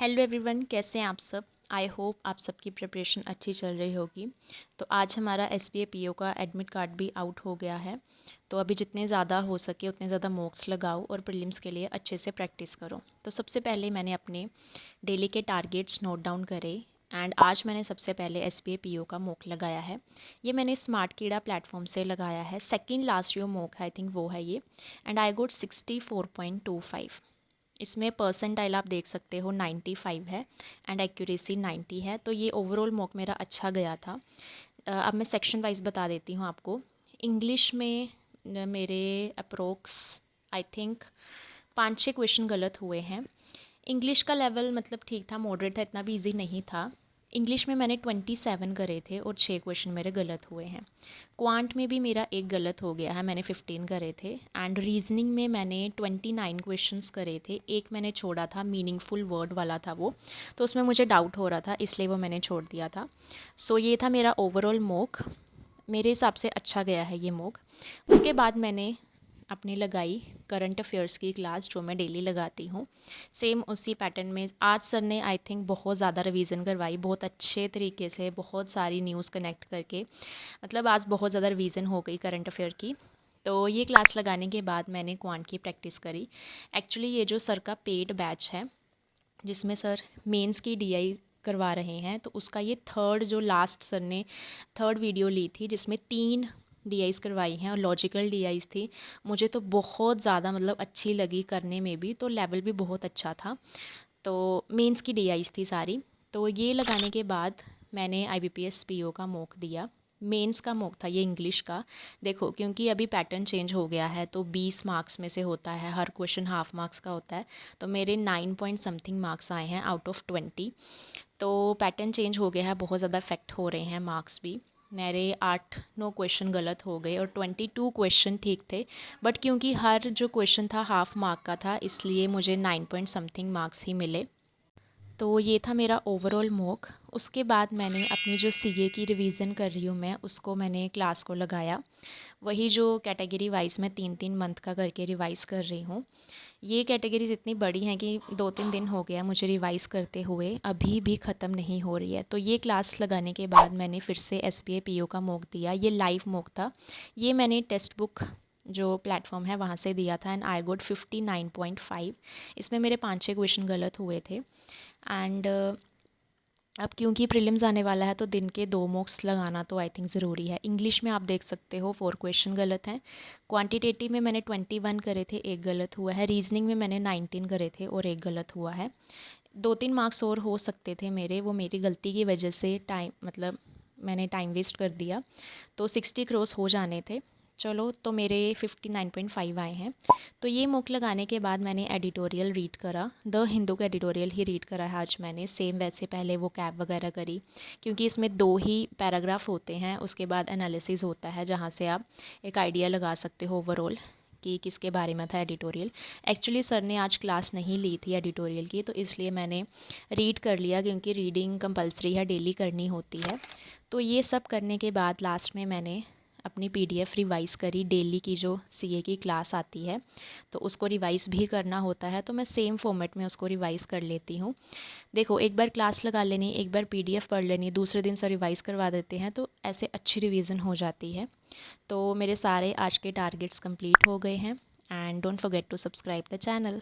Hello everyone, कैसे हैं आप सब। आई होप आप सबकी प्रिपरेशन अच्छी चल रही होगी। तो आज हमारा एसबीए पीओ का एडमिट कार्ड भी आउट हो गया है। तो अभी जितने ज़्यादा हो सके उतने ज़्यादा मॉक्स लगाओ और प्रीलिम्स के लिए अच्छे से प्रैक्टिस करो। तो सबसे पहले मैंने अपने डेली के टारगेट्स नोट डाउन करे एंड आज मैंने सबसे पहले एसबीए पीओ का मॉक लगाया है। ये मैंने स्मार्ट कीड़ा प्लेटफॉर्म से लगाया है। सेकेंड लास्ट जो मॉक है आई थिंक वो है ये, एंड आई गोट 64.25। इसमें परसेंटाइल आप देख सकते हो 95 है एंड एक्यूरेसी 90 है। तो ये ओवरऑल मॉक मेरा अच्छा गया था। अब मैं सेक्शन वाइज बता देती हूँ आपको। इंग्लिश में मेरे अप्रोक्स आई थिंक 5-6 क्वेश्चन गलत हुए हैं। इंग्लिश का लेवल मतलब ठीक था, मॉडरेट था, इतना भी इजी नहीं था। इंग्लिश में मैंने 27 करे थे और 6 क्वेश्चन मेरे गलत हुए हैं। क्वांट में भी मेरा एक गलत हो गया है, मैंने 15 करे थे। एंड रीजनिंग में मैंने 29 क्वेश्चंस करे थे, एक मैंने छोड़ा था, मीनिंगफुल वर्ड वाला था वो, तो उसमें मुझे डाउट हो रहा था इसलिए वो मैंने छोड़ दिया था। सो ये था मेरा ओवरऑल मॉक। मेरे हिसाब से अच्छा गया है ये मॉक। उसके बाद मैंने अपनी लगाई करंट अफेयर्स की क्लास, जो मैं डेली लगाती हूँ। सेम उसी पैटर्न में आज सर ने आई थिंक बहुत ज़्यादा रिवीजन करवाई, बहुत अच्छे तरीके से, बहुत सारी न्यूज़ कनेक्ट करके। मतलब आज बहुत ज़्यादा रिवीजन हो गई करंट अफेयर की। तो ये क्लास लगाने के बाद मैंने क्वांट की प्रैक्टिस करी। एक्चुअली ये जो सर का पेड बैच है जिसमें सर मेंस की डीआई करवा रहे हैं, तो उसका ये थर्ड जो लास्ट सर ने थर्ड वीडियो ली थी जिसमें 3 डीआईस करवाई हैं और लॉजिकल डीआईस थी। मुझे तो बहुत ज़्यादा मतलब अच्छी लगी करने में भी, तो लेवल भी बहुत अच्छा था। तो मेंस की डीआईस थी सारी। तो ये लगाने के बाद मैंने आईबीपीएस पीओ का मॉक दिया। मेंस का मॉक था ये इंग्लिश का। देखो क्योंकि अभी पैटर्न चेंज हो गया है तो 20 मार्क्स में से होता है, हर क्वेश्चन हाफ मार्क्स का होता है। तो मेरे 9 पॉइंट समथिंग मार्क्स आए हैं आउट ऑफ 20। तो पैटर्न चेंज हो गया है, बहुत ज़्यादा इफेक्ट हो रहे हैं मार्क्स भी। मेरे 8-9 क्वेश्चन गलत हो गए और 22 क्वेश्चन ठीक थे। बट क्योंकि हर जो क्वेश्चन था हाफ मार्क का था, इसलिए मुझे 9 पॉइंट समथिंग मार्क्स ही मिले। तो ये था मेरा ओवरऑल मॉक। उसके बाद मैंने अपनी जो सीए की रिवीजन कर रही हूँ मैं, उसको मैंने क्लास को लगाया। वही जो कैटेगरी वाइज मैं 3-3 मंथ का करके रिवाइज़ कर रही हूँ। ये कैटेगरीज इतनी बड़ी हैं कि 2-3 दिन हो गया मुझे रिवाइज़ करते हुए, अभी भी ख़त्म नहीं हो रही है। तो ये क्लास लगाने के बाद मैंने फिर से एसबीए पीओ का मॉक दिया। ये लाइव मॉक था। ये मैंने टेक्स्ट बुक जो प्लेटफॉर्म है वहाँ से दिया था एंड आई गोट 59.5। इसमें मेरे 5-6 क्वेश्चन गलत हुए थे। एंड अब क्योंकि प्रीलिम्स आने वाला है तो दिन के 2 मॉक्स लगाना तो आई थिंक ज़रूरी है। इंग्लिश में आप देख सकते हो 4 क्वेश्चन गलत हैं। क्वांटिटेटिव में मैंने 21 करे थे, एक गलत हुआ है। रीजनिंग में मैंने 19 करे थे और एक गलत हुआ है। 2-3 मार्क्स और हो सकते थे मेरे, वो मेरी गलती की वजह से टाइम मतलब मैंने टाइम वेस्ट कर दिया। तो 60 क्रॉस हो जाने थे। चलो, तो मेरे 59.5 आए हैं। तो ये मॉक लगाने के बाद मैंने एडिटोरियल रीड करा, द हिंदू का एडिटोरियल ही रीड करा है आज मैंने। सेम वैसे पहले वो कैप वगैरह करी, क्योंकि इसमें 2 ही पैराग्राफ होते हैं, उसके बाद एनालिसिस होता है जहाँ से आप एक आइडिया लगा सकते हो ओवरऑल कि किसके बारे में था एडिटोरियल। एक्चुअली सर ने आज क्लास नहीं ली थी एडिटोरियल की, तो इसलिए मैंने रीड कर लिया, क्योंकि रीडिंग कंपलसरी है, डेली करनी होती है। तो ये सब करने के बाद लास्ट में मैंने अपनी पीडीएफ रिवाइज़ करी। डेली की जो सीए की क्लास आती है तो उसको रिवाइज़ भी करना होता है, तो मैं सेम फॉर्मेट में उसको रिवाइज़ कर लेती हूँ। देखो, एक बार क्लास लगा लेनी, एक बार पीडीएफ पढ़ लेनी, दूसरे दिन से रिवाइज़ करवा देते हैं, तो ऐसे अच्छी रिवीजन हो जाती है। तो मेरे सारे आज के टारगेट्स कंप्लीट हो गए हैं and don't forget to subscribe the channel.